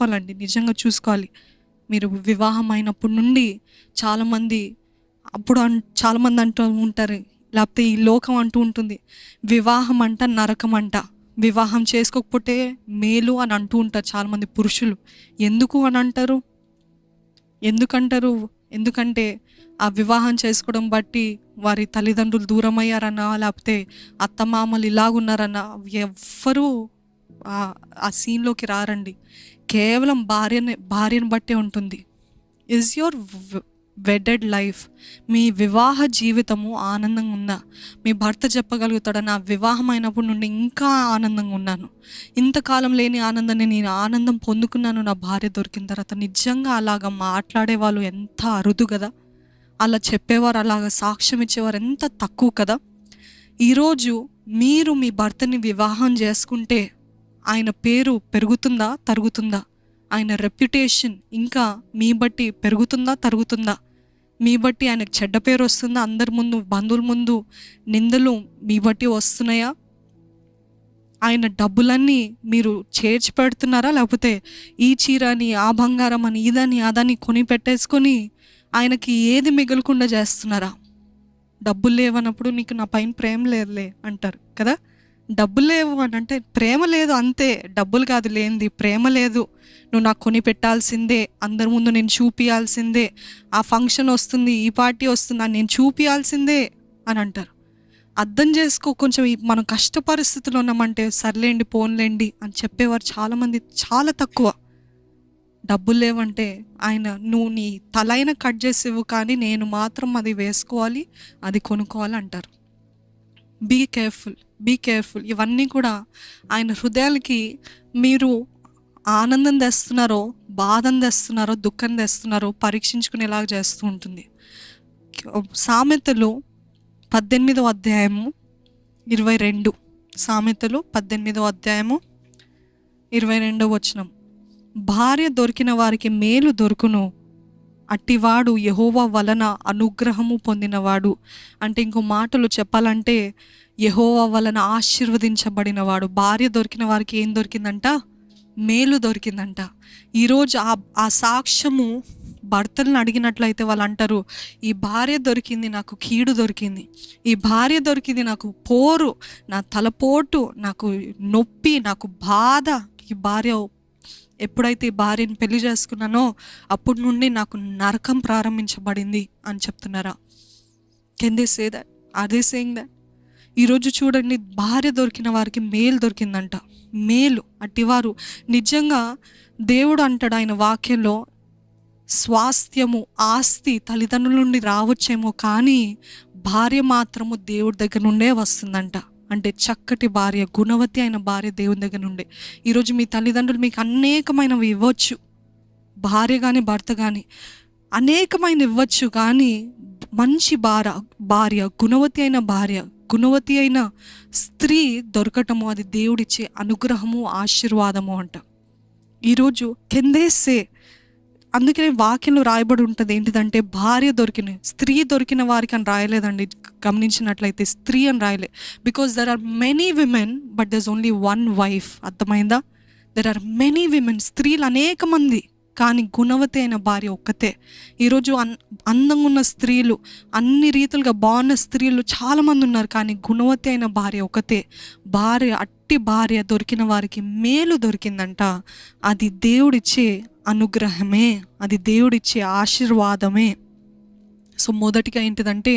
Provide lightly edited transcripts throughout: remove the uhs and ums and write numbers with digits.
చూసుకోవాలండి, నిజంగా చూసుకోవాలి. మీరు వివాహం అయినప్పటి నుండి చాలామంది చాలామంది అంటూ ఉంటారు, లేకపోతే ఈ లోకం అంటూ ఉంటుంది, వివాహం అంట నరకం అంట, వివాహం చేసుకోకపోతే మేలు అని అంటూ ఉంటారు చాలామంది పురుషులు. ఎందుకు అని అంటారు? ఎందుకంటారు? ఎందుకంటే ఆ వివాహం చేసుకోవడం బట్టి వారి తల్లిదండ్రులు దూరం అయ్యారన్నా, లేకపోతే అత్తమామలు ఇలాగున్నారన్నా ఎవ్వరూ ఆ సీన్లోకి రారండి. కేవలం భార్యను బట్టే ఉంటుంది. ఈజ్ యువర్ వెడెడ్ లైఫ్, మీ వివాహ జీవితము ఆనందంగా ఉందా? మీ భర్త చెప్పగలుగుతాడా, నా వివాహం అయినప్పటి నుండి ఇంకా ఆనందంగా ఉన్నాను, ఇంతకాలం లేని ఆనందాన్ని నేను ఆనందం పొందుకున్నాను నా భార్య దొరికిన తర్వాత. నిజంగా అలాగా మాట్లాడే వాళ్ళు ఎంత అరుదు కదా, అలా చెప్పేవారు, అలాగ సాక్ష్యం ఇచ్చేవారు ఎంత తక్కువ కదా. ఈరోజు మీరు మీ భర్తని వివాహం చేసుకుంటే ఆయన పేరు పెరుగుతుందా తరుగుతుందా? ఆయన రెప్యుటేషన్ ఇంకా మీ బట్టి పెరుగుతుందా తరుగుతుందా? మీ బట్టి ఆయనకు చెడ్డ పేరు వస్తుందా? అందరి ముందు, బంధువుల ముందు నిందలు మీ బట్టి వస్తున్నాయా? ఆయన డబ్బులన్నీ మీరు చేర్చి పెడుతున్నారా? లేకపోతే ఈ చీరని, ఆ బంగారం అని, ఇదని అదని కొని పెట్టేసుకొని ఆయనకి ఏది మిగలకుండా చేస్తున్నారా? డబ్బులు లేవన్నప్పుడు నీకు నా పైన ప్రేమ లేదులే అంటారు కదా. డబ్బులు లేవు అని అంటే ప్రేమ లేదు అంతే. డబ్బులు కాదు లేనిది, ప్రేమ లేదు. నువ్వు నాకు కొని పెట్టాల్సిందే, అందరి ముందు నేను చూపియాల్సిందే, ఆ ఫంక్షన్ వస్తుంది, ఈ పార్టీ వస్తుంది అని నేను చూపియాల్సిందే అని అంటారు. అర్థం చేసుకో, కొంచెం మనం కష్ట పరిస్థితుల్లో ఉన్నామంటే సర్లేండి పోన్లేండి అని చెప్పేవారు చాలామంది చాలా తక్కువ. డబ్బులు లేవంటే ఆయన నువ్వు నీ తలైన కట్ చేసేవు కానీ నేను మాత్రం అది వేసుకోవాలి, అది కొనుక్కోవాలి అంటారు. Be careful, be careful. ఇవన్నీ కూడా ఆయన హృదయాలకి మీరు ఆనందం తెస్తున్నారో, బాధం తెస్తున్నారో, దుఃఖం తెస్తున్నారో పరీక్షించుకునేలాగా చేస్తూ ఉంటుంది. సామెతలు 18వ అధ్యాయము 22, సామెతలు 18వ అధ్యాయము 22వ వచనం. భార్య దొరికిన వారికి మేలు దొరుకును, అట్టివాడు యెహోవా వలన అనుగ్రహము పొందినవాడు. అంటే ఇంకో మాటలు చెప్పాలంటే యెహోవా వలన ఆశీర్వదించబడినవాడు. భార్య దొరికిన వారికి ఏం దొరికిందంట? మేలు దొరికిందంట. ఈరోజు ఆ సాక్ష్యము భర్తలను అడిగినట్లయితే వాళ్ళు అంటారు, ఈ భార్య దొరికింది నాకు కీడు దొరికింది, ఈ భార్య దొరికింది నాకు పోరు, నా తలపోటు, నాకు నొప్పి, నాకు బాధ. ఈ భార్య ఎప్పుడైతే ఈ భార్యని పెళ్లి చేసుకున్నానో అప్పటి నుండి నాకు నరకం ప్రారంభించబడింది అని చెప్తున్నారా? Can they say that? Are they saying that? ఈరోజు చూడండి, భార్య దొరికిన వారికి మేలు దొరికిందంట. మేలు. అట్టివారు నిజంగా దేవుడు అంటాడు ఆయన వాక్యంలో, స్వాస్థ్యము, ఆస్తి తల్లిదండ్రుల నుండి రావచ్చేమో కానీ భార్య మాత్రము దేవుడి దగ్గర నుండే వస్తుందంట. అంటే చక్కటి భార్య, గుణవతి అయిన భార్య దేవుని దగ్గర నుండే. ఈరోజు మీ తల్లిదండ్రులు మీకు అనేకమైనవి ఇవ్వచ్చు, భార్య కానీ భర్త కానీ అనేకమైన ఇవ్వచ్చు, కానీ మంచి భార్య, గుణవతి అయిన భార్య, గుణవతి అయిన స్త్రీ దొరకటము అది దేవుడిచ్చే అనుగ్రహము, ఆశీర్వాదము అంట. ఈరోజు కెందేసే, అందుకనే వాక్యంలో రాయబడి ఉంటుంది ఏంటిదంటే భార్య దొరికిన, స్త్రీ దొరికిన వారికి అని రాయలేదండి. గమనించినట్లయితే స్త్రీ అని రాయలే. Because there are many women but there is only one wife. అర్థమైందా? దెర్ ఆర్ మెనీ విమెన్, స్త్రీలు అనేక మంది, కానీ గుణవతి అయిన భార్య ఒక్కతే. ఈరోజు అందంగా ఉన్న స్త్రీలు, అన్ని రీతులుగా బాగున్న స్త్రీలు చాలామంది ఉన్నారు, కానీ గుణవతి అయిన భార్య ఒకతే. అట్టి భార్య దొరికిన వారికి మేలు దొరికిందంట. అది దేవుడిచ్చే అనుగ్రహమే, అది దేవుడిచ్చే ఆశీర్వాదమే. సో మొదటిగా ఏంటిదంటే,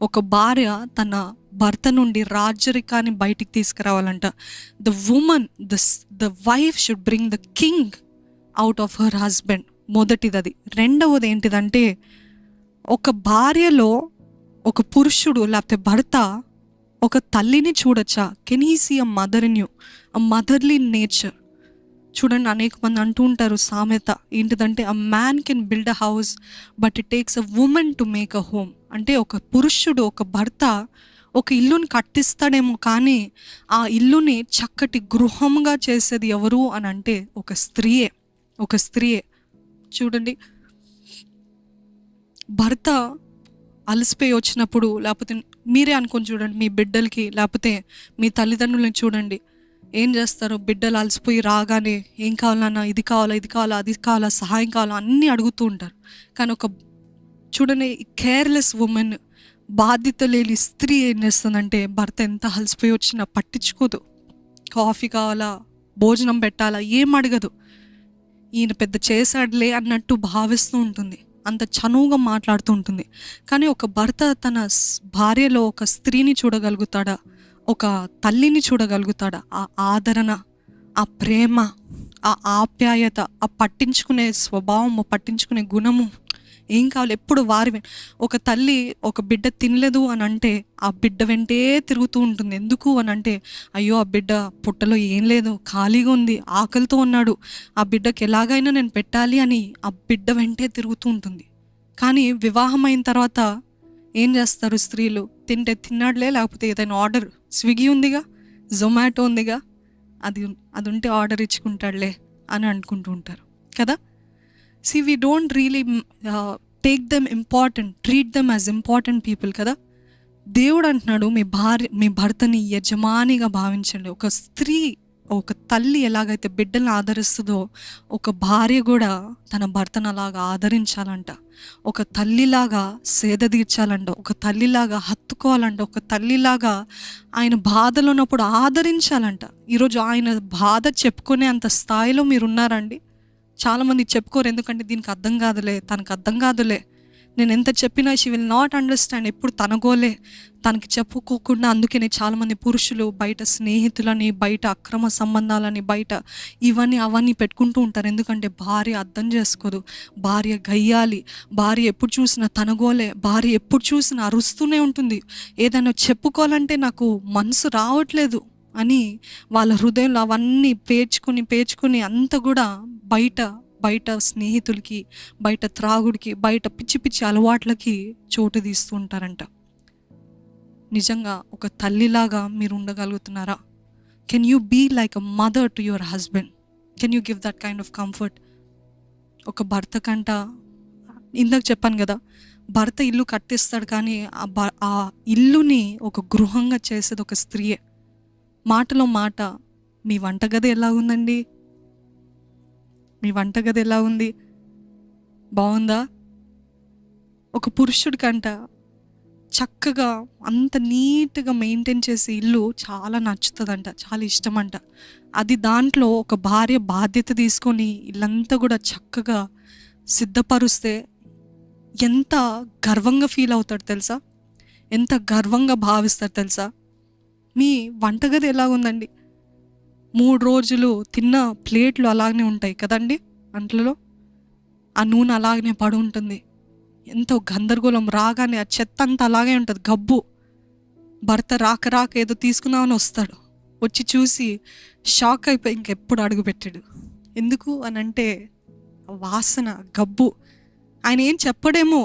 ఒక భార్య తన భర్త నుండి రాజరికాన్ని బయటికి తీసుకురావాలంట. The wife should bring the king out of her husband. మొదటిది అది. రెండవది ఏంటిదంటే, ఒక భార్యలో ఒక పురుషుడు లేకపోతే భర్త ఒక తల్లిని చూడొచ్చా? Can he see a mother in you, a motherly nature? చూడండి, అనేక మంది అంటూ ఉంటారు సామెత ఏంటిదంటే, a man can build a house but it takes a woman to make a home. అంటే ఒక పురుషుడు, ఒక భర్త ఒక ఇల్లుని కట్టిస్తాడేమో, కానీ ఆ ఇల్లుని చక్కటి గృహంగా చేసేది ఎవరు అని అంటే ఒక స్త్రీయే, ఒక స్త్రీయే. చూడండి, భర్త అలసిపోయి వచ్చినప్పుడు, లేకపోతే మీరే అనుకొని చూడండి, మీ బిడ్డలకి లేకపోతే మీ తల్లిదండ్రులని చూడండి, ఏం చేస్తారు, బిడ్డలు అలసిపోయి రాగానే ఏం కావాలన్నా, ఇది కావాలా, ఇది కావాలా, అది కావాలా, సహాయం కావాలా అన్నీ అడుగుతూ ఉంటారు. కానీ చూడని కేర్లెస్ ఉమెన్, బాధ్యత లేని స్త్రీ ఏం చేస్తుందంటే భర్త ఎంత అలసిపోయి వచ్చినా పట్టించుకోదు. కాఫీ కావాలా, భోజనం పెట్టాలా ఏం అడగదు. ఈయన పెద్ద చేశాడులే అన్నట్టు భావిస్తూ ఉంటుంది, అంత చనువుగా మాట్లాడుతూ ఉంటుంది. కానీ ఒక భర్త తన భార్యలో ఒక స్త్రీని చూడగలుగుతాడా, ఒక తల్లిని చూడగలుగుతాడా? ఆ ఆదరణ, ఆ ప్రేమ, ఆ ఆప్యాయత, ఆ పట్టించుకునే స్వభావము, పట్టించుకునే గుణము ఏం కావాలి ఎప్పుడు వారి. ఒక తల్లి ఒక బిడ్డ తినలేదు అని అంటే ఆ బిడ్డ వెంటే తిరుగుతూ ఉంటుంది. ఎందుకు అని అంటే, అయ్యో ఆ బిడ్డ పుట్టలో ఏం లేదు, ఖాళీగా ఉంది, ఆకలితో ఉన్నాడు, ఆ బిడ్డకి ఎలాగైనా నేను పెట్టాలి అని ఆ బిడ్డ వెంటే తిరుగుతూ ఉంటుంది. కానీ వివాహం అయిన తర్వాత ఏం చేస్తారు స్త్రీలు, తింటే తిన్నాడులే, లేకపోతే ఏదైనా ఆర్డర్, స్విగ్గీ ఉందిగా, జొమాటో ఉందిగా, అది ఉంటే ఆర్డర్ ఇచ్చుకుంటాడులే అని అనుకుంటూ ఉంటారు కదా. See, we don't really take them important, treat them as important people కదా. దేవుడు అంటున్నాడు, మీ భర్తని యజమానిగా భావించండి. ఒక స్త్రీ, ఒక తల్లి ఎలాగైతే బిడ్డలను ఆదరిస్తుందో ఒక భార్య కూడా తన భర్తను అలాగా ఆదరించాలంట. ఒక తల్లిలాగా సేద తీర్చాలంట, ఒక తల్లిలాగా హత్తుకోవాలంట, ఒక తల్లిలాగా ఆయన బాధలో ఉన్నప్పుడు ఆదరించాలంట. ఈరోజు ఆయన బాధ చెప్పుకునే అంత స్థాయిలో మీరు ఉన్నారండి? చాలామంది చెప్పుకోరు, ఎందుకంటే దీనికి అర్థం కాదులే, తనకు అర్థం కాదులే, నేను ఎంత చెప్పినా షీ విల్ నాట్ అండర్స్టాండ్, ఎప్పుడు తనగోలే, తనకి చెప్పుకోకుండా. అందుకనే చాలామంది పురుషులు బయట స్నేహితులని, బయట అక్రమ సంబంధాలని, బయట ఇవన్నీ అవన్నీ పెట్టుకుంటూ ఉంటారు. ఎందుకంటే భార్య అర్థం చేసుకోదు, భార్య గయ్యాలి, భార్య ఎప్పుడు చూసినా తనగోలే, భార్య ఎప్పుడు చూసినా అరుస్తూనే ఉంటుంది, ఏదైనా చెప్పుకోవాలంటే నాకు మనసు రావట్లేదు అని వాళ్ళ హృదయంలో అవన్నీ పేర్చుకుని అంత కూడా బయట స్నేహితులకి, బయట త్రాగుడికి, బయట పిచ్చి పిచ్చి అలవాట్లకి చోటు తీస్తూ ఉంటారంట. నిజంగా ఒక తల్లిలాగా మీరు ఉండగలుగుతున్నారా? Can you be like a mother to your husband? Can you give that kind of comfort? ఒక భర్త కంట, ఇందాక చెప్పాను కదా, భర్త ఇల్లు కట్టిస్తాడు, కానీ ఆ ఇల్లుని ఒక గృహంగా చేసేది ఒక స్త్రీయే. మాటలో మాట, మీ వంటగది ఎలా ఉందండి, మీ వంటగది ఎలా ఉంది, బాగుందా? ఒక పురుషుడి కంట చక్కగా అంత నీట్గా మెయింటైన్ చేసే ఇల్లు చాలా నచ్చుతుందంట, చాలా ఇష్టమంట. అది దాంట్లో ఒక భార్య బాధ్యత తీసుకొని ఇల్లంతా కూడా చక్కగా సిద్ధపరుస్తే ఎంత గర్వంగా ఫీల్ అవుతాడు తెలుసా, ఎంత గర్వంగా భావిస్తారు తెలుసా. మీ వంటగది ఎలా ఉందండి? 3 రోజులు తిన్న ప్లేట్లు అలాగనే ఉంటాయి కదండి, అంట్లలో ఆ నూనె అలాగనే పడి ఉంటుంది, ఎంతో గందరగోళం, రాగానే ఆ చెత్త అంతా అలాగే ఉంటుంది, గబ్బు. భర్త రాక ఏదో తీసుకుందామని వస్తాడు, వచ్చి చూసి షాక్ అయిపోయి ఇంకెప్పుడు అడుగు పెట్టాడు. ఎందుకు అని అంటే వాసన, గబ్బు. ఆయన ఏం చెప్పడేమో,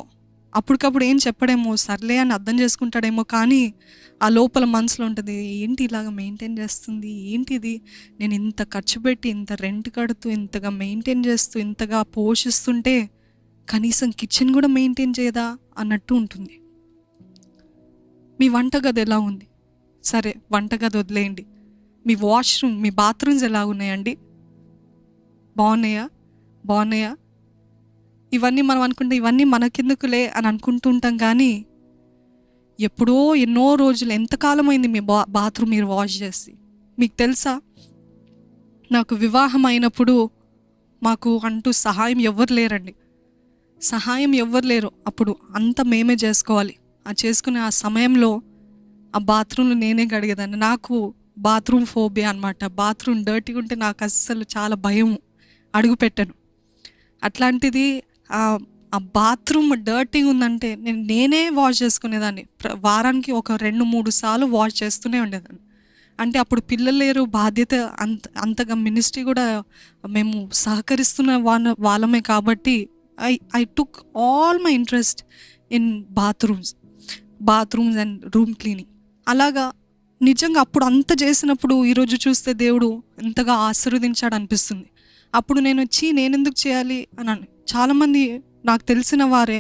అప్పటికప్పుడు ఏం చెప్పడేమో, సర్లే అని అర్థం చేసుకుంటాడేమో, కానీ ఆ లోపల మనసులో ఉంటుంది, ఏంటి ఇలాగ మెయింటైన్ చేస్తుంది, ఏంటిది, నేను ఇంత ఖర్చు పెట్టి, ఇంత రెంట్ కడుతూ, ఇంతగా మెయింటైన్ చేస్తూ, ఇంతగా పోషిస్తుంటే కనీసం కిచెన్ కూడా మెయింటైన్ చేయదా అన్నట్టు ఉంటుంది. మీ వంటగది ఎలా ఉంది? సరే, వంటగది వదిలేయండి, మీ వాష్రూమ్, మీ బాత్రూమ్స్ ఎలా ఉన్నాయండి? బాగున్నాయా? ఇవన్నీ మనం అనుకుంటే ఇవన్నీ మనకెందుకులే అని అనుకుంటూ ఉంటాం. కానీ ఎప్పుడో ఎన్నో రోజులు, ఎంతకాలం అయింది మీ బాత్రూమ్ మీరు వాష్ చేసి? మీకు తెలుసా, నాకు వివాహం అయినప్పుడు మాకు అంటూ సహాయం ఎవ్వరు లేరు. అప్పుడు అంతా మేమే చేసుకోవాలి. ఆ చేసుకునే ఆ సమయంలో ఆ బాత్రూమ్లో నేనే గడిగేదాన్ని. నాకు బాత్రూమ్ ఫోబియా అనమాట. బాత్రూమ్ డర్టీగా ఉంటే నాకు అస్సలు చాలా భయం, అడుగు పెట్టాను. అట్లాంటిది ఆ బాత్రూమ్ డర్టీగా ఉందంటే నేనే వాష్ చేసుకునేదాన్ని. వారానికి ఒక 2-3 సార్లు వాష్ చేస్తూనే ఉండేదాన్ని. అంటే అప్పుడు పిల్లలు లేరు, బాధ్యత అంతగా మినిస్ట్రీ కూడా మేము సహకరిస్తున్న వాళ్ళమే కాబట్టి I took all my interest in bathrooms and room cleaning. అలాగా నిజంగా అప్పుడు అంత చేసినప్పుడు ఈరోజు చూస్తే దేవుడు ఎంతగా ఆశీర్వదించాడు అనిపిస్తుంది. అప్పుడు నేనెందుకు చేయాలి అని చాలామంది నాకు తెలిసిన వారే,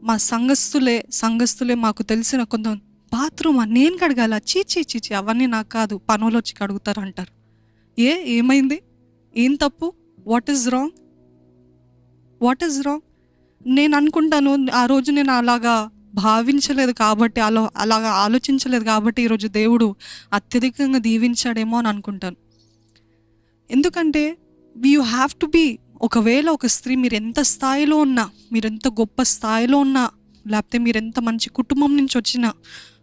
మా సంఘస్థులే మాకు తెలిసిన కొంత బాత్రూమా, నేను కడగాల, చీచీ చీచి అవన్నీ నాకు కాదు, పనులు వచ్చి కడుగుతారు అంటారు. ఏమైంది, ఏం తప్పు, వాట్ ఈజ్ రాంగ్? నేను అనుకుంటాను, ఆ రోజు నేను అలాగా భావించలేదు కాబట్టి, అలాగా ఆలోచించలేదు కాబట్టి ఈరోజు దేవుడు అత్యధికంగా దీవించాడేమో అని అనుకుంటాను. ఎందుకంటే యూ హ్యావ్ టు బీ, ఒకవేళ ఒక స్త్రీ మీరు ఎంత స్థాయిలో ఉన్నా, మీరు ఎంత గొప్ప స్థాయిలో ఉన్నా, లేకపోతే మీరు ఎంత మంచి కుటుంబం నుంచి వచ్చినా,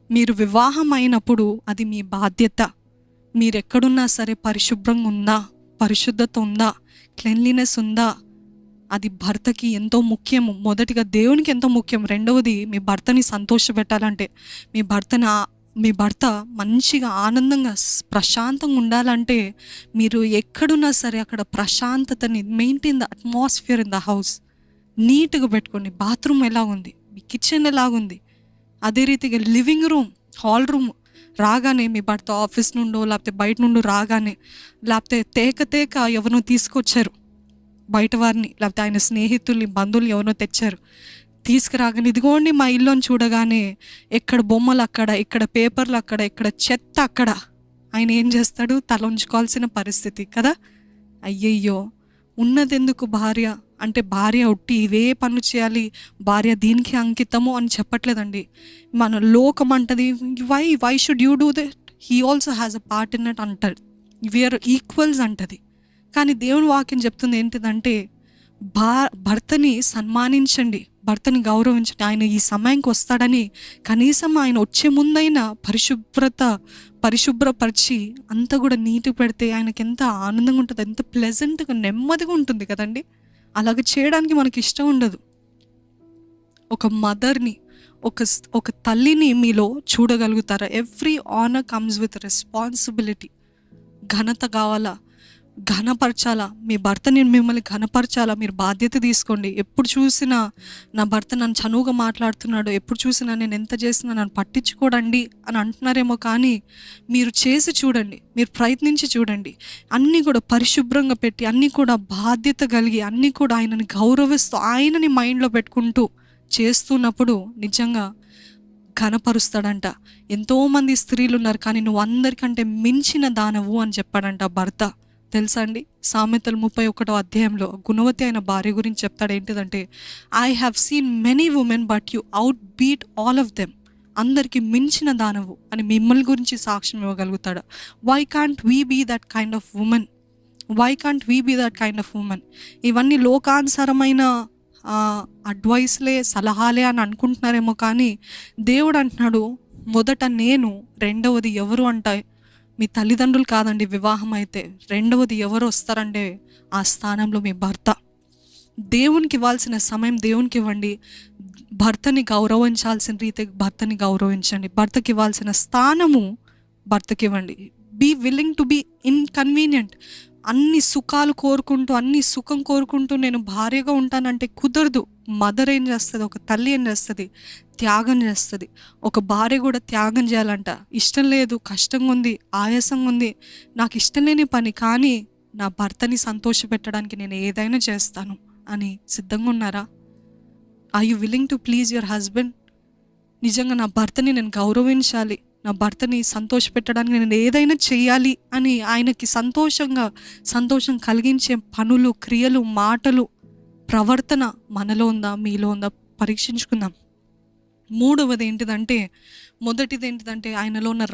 మీరు వివాహం అయినప్పుడు అది మీ బాధ్యత. మీరు ఎక్కడున్నా సరే పరిశుభ్రంగా ఉందా, పరిశుద్ధత ఉందా, క్లెన్లీనెస్ ఉందా, అది భర్తకి ఎంతో ముఖ్యము. మొదటిగా దేవునికి ఎంతో ముఖ్యం. రెండవది, మీ భర్తని సంతోషపెట్టాలంటే, మీ భర్త మంచిగా ఆనందంగా ప్రశాంతంగా ఉండాలంటే, మీరు ఎక్కడున్నా సరే అక్కడ ప్రశాంతతని maintain the atmosphere in the house. నీట్గా పెట్టుకోండి. బాత్రూమ్ ఎలా ఉంది, మీ కిచెన్ ఎలాగుంది, అదే రీతిగా లివింగ్ రూమ్, హాల్ రూమ్. రాగానే మీ భర్త ఆఫీస్ నుండో లేకపోతే బయట నుండో రాగానే, లేకపోతే తేక ఎవరినో తీసుకొచ్చారు బయట వారిని, లేకపోతే ఆయన స్నేహితుల్ని బంధువుల్ని ఎవరినో తెచ్చారు, తీసుకురాగానే ఇదిగోండి మా ఇల్లు అని చూడగానే ఎక్కడ బొమ్మలు అక్కడ, ఇక్కడ పేపర్లు అక్కడ, ఇక్కడ చెత్త అక్కడ, ఆయన ఏం చేస్తాడు, తల ఉంచుకోవాల్సిన పరిస్థితి కదా. అయ్యయ్యో, ఉన్నదెందుకు భార్య అంటే, భార్య ఉట్టి ఇవే పనులు చేయాలి, భార్య దీనికి అంకితము అని చెప్పట్లేదండి. మన లోకం అంటది, why should you do that, he also has a part in it అంటాడు. వీఆర్ ఈక్వల్స్ అంటది. కానీ దేవుని వాక్యం చెప్తుంది ఏంటిదంటే, భర్తని సన్మానించండి, భర్తని గౌరవించండి. ఆయన ఈ సమయానికి వస్తాడని కనీసం ఆయన వచ్చే ముందైనా పరిశుభ్రపరిచి అంతా కూడా నీటి పెడితే ఆయనకి ఎంత ఆనందంగా ఉంటుంది, ఎంత ప్లెజెంట్గా నెమ్మదిగా ఉంటుంది కదండి. అలాగ చేయడానికి మనకి ఇష్టం ఉండదు. ఒక మదర్ని, ఒక తల్లిని మీలో చూడగలుగుతారా? Every honour comes with responsibility. ఘనత కావాలా, ఘనపరచాలా, మీ భర్తని మిమ్మల్ని ఘనపరచాలా, మీరు బాధ్యత తీసుకోండి. ఎప్పుడు చూసినా నా భర్త నన్ను చనువుగా మాట్లాడుతున్నాడు, ఎప్పుడు చూసినా నేను ఎంత చేసినా నన్ను పట్టించుకోడండి అని అంటున్నారేమో, కానీ మీరు చేసి చూడండి, మీరు ప్రయత్నించి చూడండి. అన్నీ కూడా పరిశుభ్రంగా పెట్టి, అన్నీ కూడా బాధ్యత కలిగి, అన్నీ కూడా ఆయనని గౌరవిస్తూ, ఆయనని మైండ్లో పెట్టుకుంటూ చేస్తున్నప్పుడు నిజంగా ఘనపరుస్తాడంట. ఎంతోమంది స్త్రీలు ఉన్నారు, కానీ నువ్వు అందరికంటే మించిన దానవు అని చెప్పాడంట భర్త. తెలుసా అండి, సామెతలు 31వ అధ్యాయంలో గుణవతి అయిన భార్య గురించి చెప్తాడు. ఏంటిదంటే, I have seen many women but you out beat all of them. అందరికి మించిన దానవు అని మిమ్మల్ని గురించి సాక్ష్యం ఇవ్వగలుగుతాడు. Why can't we be that kind of women? ఇవన్నీ లోకానుసారమైన అడ్వైస్లే, సలహాలే అని అనుకుంటున్నారేమో, కానీ దేవుడు అంటున్నాడు, మొదట నేను, రెండవది ఎవరు అంటే మీ తల్లిదండ్రులు కాదండి. వివాహం అయితే రెండవది ఎవరు వస్తారంటే ఆ స్థానంలో మీ భర్త. దేవునికి ఇవ్వాల్సిన సమయం దేవునికి ఇవ్వండి. భర్తని గౌరవించాల్సిన రీతి భర్తని గౌరవించండి. భర్తకి ఇవ్వాల్సిన స్థానము భర్తకి ఇవ్వండి. Be willing to be inconvenient. అన్ని సుఖాలు కోరుకుంటూ, అన్ని సుఖం కోరుకుంటూ నేను భార్యగా ఉంటానంటే కుదరదు. మదర్ ఏం చేస్తుంది, ఒక తల్లి ఏం చేస్తుంది, త్యాగం చేస్తుంది. ఒక భార్య కూడా త్యాగం చేయాలంట. ఇష్టం లేదు, కష్టంగా ఉంది, ఆయాసంగా ఉంది, నాకు ఇష్టం లేని పని, కానీ నా భర్తని సంతోషపెట్టడానికి నేను ఏదైనా చేస్తాను అని సిద్ధంగా ఉన్నారా? Are you willing to please your husband? నిజంగా నా భర్తని నేను గౌరవించాలి, నా భర్తని సంతోషపెట్టడానికి నేను ఏదైనా చెయ్యాలి అని ఆయనకి సంతోషం కలిగించే పనులు, క్రియలు, మాటలు, ప్రవర్తన మనలో ఉందా, మీలో ఉందా? పరీక్షించుకుందాం. మొదటిది ఏంటిదంటే ఆయనలో ఉన్న